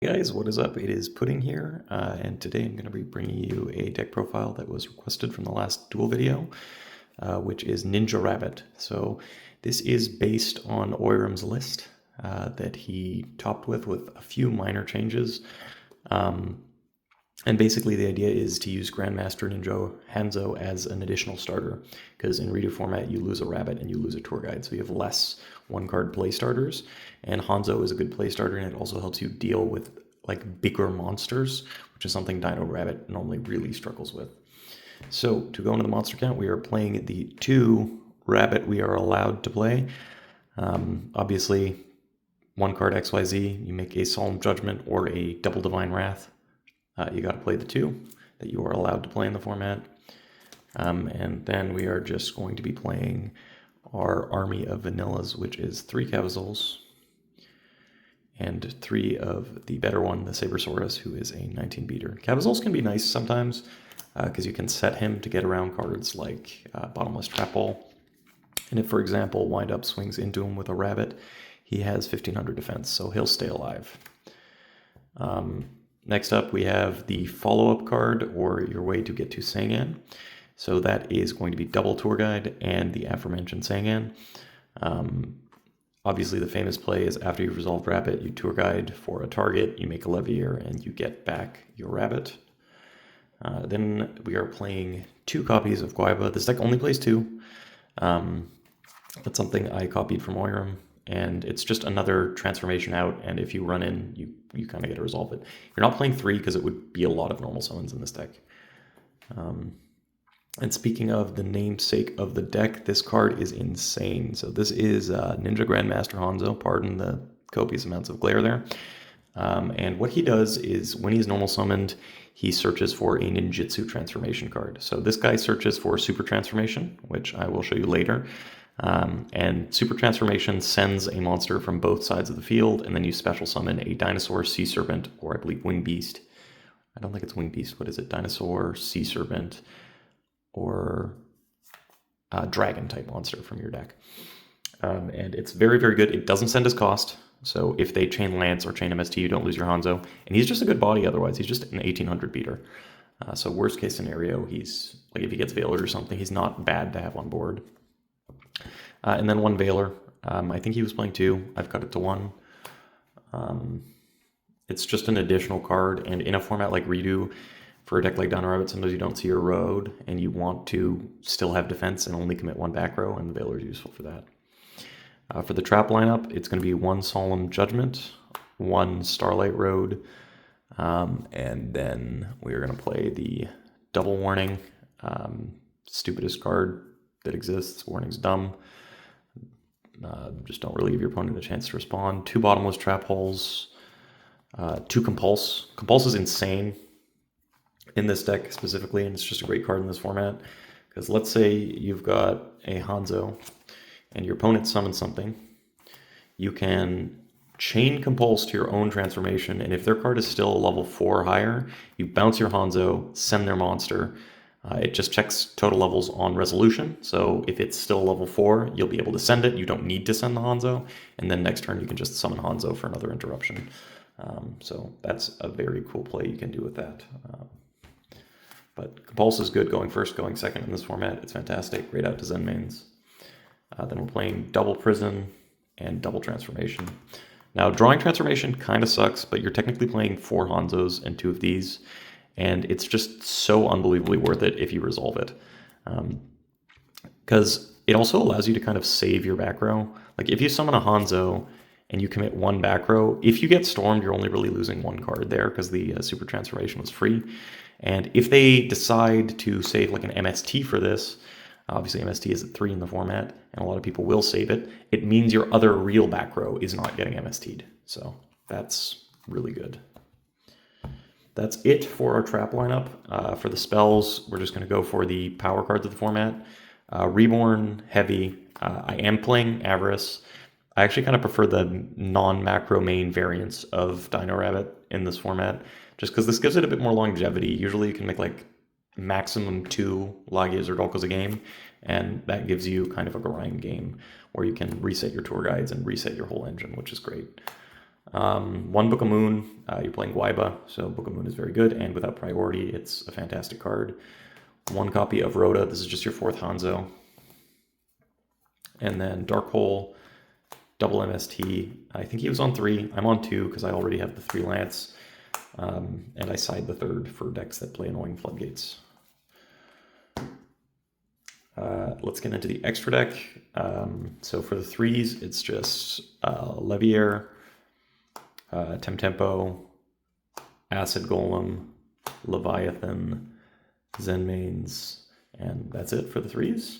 Hey guys, what is up? It is Pudding here, and today I'm going to be bringing you a deck profile that was requested from the last duel video, which is Dino-Rabbit. So this is based on Oiram's list that he topped with a few minor changes. And basically the idea is to use Grandmaster Ninja Hanzo as an additional starter, because in REDU format you lose a rabbit and you lose a tour guide, so you have less one-card play starters, and Hanzo is a good play starter, and it also helps you deal with like bigger monsters, which is something Dino-Rabbit normally really struggles with. So to go into the monster count, we are playing the 2 rabbit we are allowed to play. Obviously, one card XYZ, you make a Solemn Judgment or a Double Divine Wrath. You got to play the 2 that you are allowed to play in the format. And then we are just going to be playing our army of vanillas, which is 3 Cavazols and 3 of the better one, the Sabersaurus, who is a 19 beater. Cavazols can be nice sometimes because you can set him to get around cards like Bottomless Trap Hole. And if, for example, Wind Up swings into him with a rabbit, he has 1500 defense, so he'll stay alive. Next up, we have the follow-up card, or your way to get to Sangan. So that is going to be double tour guide and the aforementioned Sangan. Obviously, the famous play is after you've resolved rabbit, you tour guide for a target, you make a levier, and you get back your rabbit. Then we are playing 2 copies of Guaiba. This deck only plays 2. That's something I copied from Oiram, and it's just another transformation out, and if you run in, you kind of get to resolve it. You're not playing 3 because it would be a lot of normal summons in this deck. And speaking of the namesake of the deck, this card is insane. So this is Ninja Grandmaster Hanzo, pardon the copious amounts of glare there. And what he does is when he's normal summoned, he searches for a ninjutsu transformation card. So this guy searches for super transformation, which I will show you later. And super transformation sends a monster from both sides of the field, and then you special summon a dinosaur, sea serpent, or I believe wing beast. I don't think it's wing beast. What is it? Dinosaur, sea serpent, or dragon type monster from your deck. And it's very, very good. It doesn't send as cost. So if they chain Lance or chain MST, you don't lose your Hanzo. And he's just a good body otherwise. He's just an 1800 beater. So worst case scenario, he's like if he gets Veiler or something, he's not bad to have on board. And then 1 Veiler. I think he was playing 2. I've cut it to 1. It's just an additional card. And in a format like REDU, for a deck like Dino-Rabbit, sometimes you don't see your road, and you want to still have defense and only commit 1 back row, and the Veiler is useful for that. For the trap lineup, it's going to be 1 Solemn Judgment, 1 Starlight Road, and then we're going to play the Double Warning, stupidest card that exists. Warning's dumb. Just don't really give your opponent a chance to respond. 2 Bottomless Trap Holes, 2 Compulse. Compulse is insane in this deck specifically, and it's just a great card in this format. Because let's say you've got a Hanzo, and your opponent summons something, you can chain Compulse to your own transformation, and if their card is still a level 4 or higher, you bounce your Hanzo, send their monster. It just checks total levels on resolution, so if it's still level 4, you'll be able to send it. You don't need to send the Hanzo, and then next turn you can just summon Hanzo for another interruption. So that's a very cool play you can do with that. But Compulse is good going first, going second in this format. It's fantastic. Great out to Zen mains. Then we're playing double Prison and double Transformation. Now, drawing Transformation kind of sucks, but you're technically playing 4 Hanzos and 2 of these, and it's just so unbelievably worth it if you resolve it. Because it also allows you to kind of save your back row. Like, if you summon a Hanzo and you commit 1 back row, if you get Stormed, you're only really losing 1 card there because the Super Transformation was free. And if they decide to save like an MST for this, obviously MST is at 3 in the format, and a lot of people will save it, it means your other real back row is not getting MST'd. So that's really good. That's it for our trap lineup. For the spells, we're just going to go for the power cards of the format. Reborn, Heavy. I am playing Avarice. I actually kind of prefer the non-macro main variants of Dino-Rabbit in this format, just because this gives it a bit more longevity. Usually you can make like maximum 2 Lagias or Dolkos a game, and that gives you kind of a grind game where you can reset your tour guides and reset your whole engine, which is great. One Book of Moon, you're playing Guaiba, so Book of Moon is very good, and without priority, it's a fantastic card. One copy of Rhoda, this is just your 4th Hanzo. And then Dark Hole, double MST. I think he was on 3. I'm on 2 because I already have the 3 Lance. And I side the 3rd for decks that play annoying floodgates. Let's get into the extra deck. So for the 3s, it's just Leviair, Temtempo, Acid Golem, Leviathan, Zenmaines, and that's it for the 3s.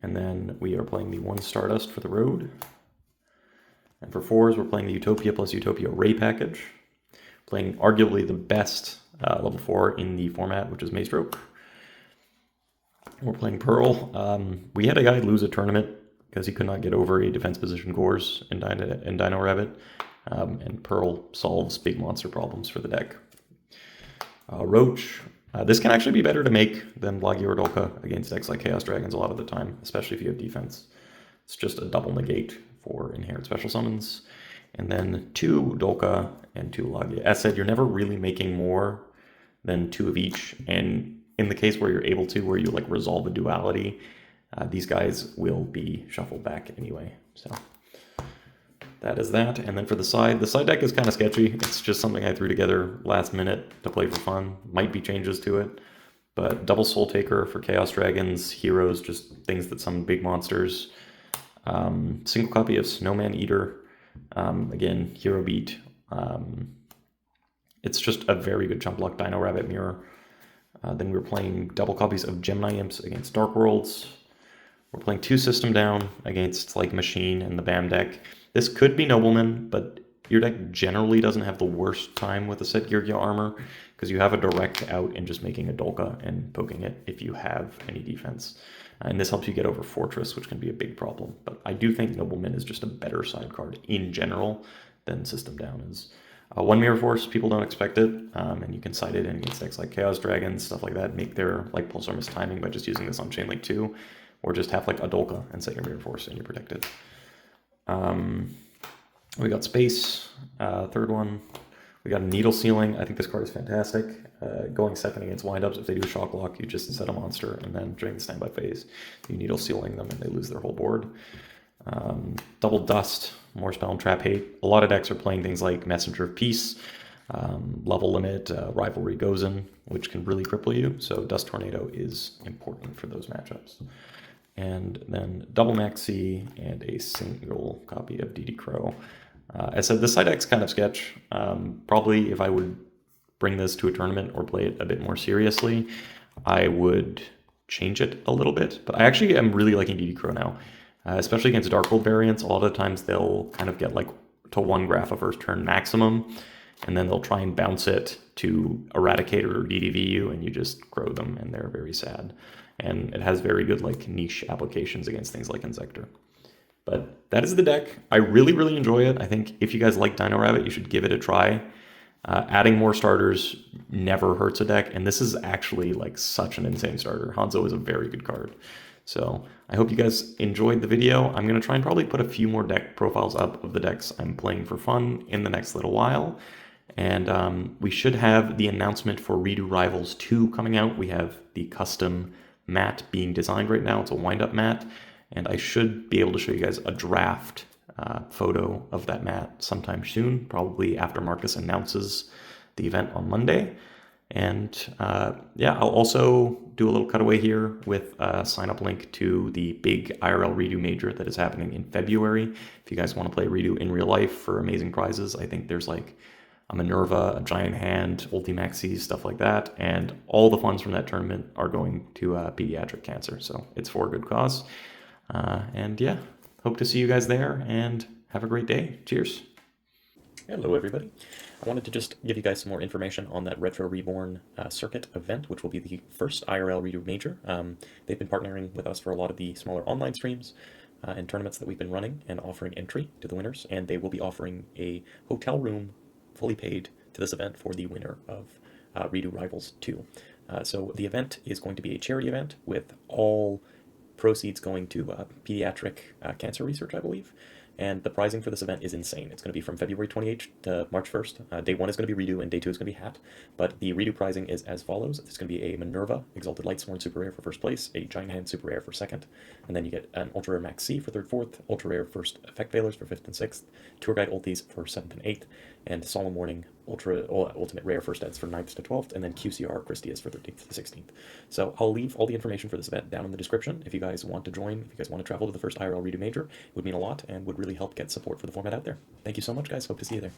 And then we are playing the 1 Stardust for the road. And for 4s, we're playing the Utopia plus Utopia Ray package. Playing arguably the best level 4 in the format, which is Maestroke. We're playing Pearl. We had a guy lose a tournament because he could not get over a defense position Gores in Dino-Rabbit. And Pearl solves big monster problems for the deck. Roach. This can actually be better to make than Blagi or Dolka against decks like Chaos Dragons a lot of the time, especially if you have defense. It's just a double negate for inherent special summons. And then 2 Dolka and 2 Lagi. As said, you're never really making more than 2 of each. And in the case where you're able to, where you like resolve a duality, these guys will be shuffled back anyway. So that is that. And then for the side deck is kind of sketchy. It's just something I threw together last minute to play for fun. Might be changes to it. But double Soul Taker for Chaos Dragons, heroes, just things that summon big monsters. Single copy of Snowman Eater. Again, hero beat. It's just a very good chump block Dino-Rabbit mirror. Then we're playing double copies of Gemini Imps against Dark Worlds. We're playing 2 System Down against like Machine and the BAM deck. This could be Nobleman, but your deck generally doesn't have the worst time with the set Girgia armor because you have a direct out in just making a Dolka and poking it if you have any defense. And this helps you get over Fortress, which can be a big problem. But I do think Nobleman is just a better side card in general than System Down is. 1 Mirror Force, people don't expect it, and you can side it in against decks like Chaos Dragons, stuff like that, make their like Pulsar Miss timing by just using this on Chain Link 2, or just have like a Dolka and set your Mirror Force and you're protected. We got Space, 3rd one. We got a Needle Sealing. I think this card is fantastic. Going 2nd against windups, if they do Shock Lock, you just set a monster, and then during the standby phase, you Needle Sealing them and they lose their whole board. Double Dust, more Spell and Trap Hate. A lot of decks are playing things like Messenger of Peace, Level Limit, Rivalry Gozen, which can really cripple you, so Dust Tornado is important for those matchups. And then double Maxi and a single copy of DD Crow. As I said, this side deck's kind of sketch. Probably if I would bring this to a tournament or play it a bit more seriously, I would change it a little bit. But I actually am really liking DD Crow now, especially against Darkhold variants. A lot of the times they'll kind of get like to 1 graph a first turn maximum, and then they'll try and bounce it to Eradicator or DDV you, and you just grow them, and they're very sad. And it has very good like niche applications against things like Insector. But that is the deck. I really, really enjoy it. I think if you guys like Dino-Rabbit, you should give it a try. Adding more starters never hurts a deck, and this is actually like such an insane starter. Hanzo is a very good card. So I hope you guys enjoyed the video. I'm going to try and probably put a few more deck profiles up of the decks I'm playing for fun in the next little while. And we should have the announcement for REDU Rivals 2 coming out. We have the custom mat being designed right now. It's a wind-up mat. And I should be able to show you guys a draft photo of that mat sometime soon, probably after Marcus announces the event on Monday. And yeah, I'll also do a little cutaway here with a sign-up link to the big IRL Redo Major that is happening in February. If you guys want to play Redo in real life for amazing prizes, I think there's like a Minerva, a Giant Hand, Ultimaxis, stuff like that. And all the funds from that tournament are going to pediatric cancer. So it's for a good cause. And yeah, hope to see you guys there and have a great day. Cheers. Hello, everybody. I wanted to just give you guys some more information on that Retro Reborn circuit event, which will be the first IRL Redo Major. They've been partnering with us for a lot of the smaller online streams and tournaments that we've been running and offering entry to the winners, and they will be offering a hotel room fully paid to this event for the winner of Redo Rivals 2. So the event is going to be a charity event with all proceeds going to pediatric cancer research, I believe. And the pricing for this event is insane. It's going to be from February 28th to March 1st. Day 1 is going to be Redo, and Day 2 is going to be Hat. But the Redo pricing is as follows. There's going to be a Minerva Exalted Lightsworn Super Rare for first place, a Giant Hand Super Rare for second, and then you get an Ultra Rare Max C for third, fourth, Ultra Rare First Effect Veilers for fifth and sixth, Tour Guide Ultis for seventh and eighth, and Solemn Warning Ultimate Rare First Eds for 9th to 12th, and then QCR Christias for 13th to 16th. So I'll leave all the information for this event down in the description. If you guys want to join, if you guys want to travel to the first IRL Redo Major, it would mean a lot and would really help get support for the format out there. Thank you so much, guys. Hope to see you there.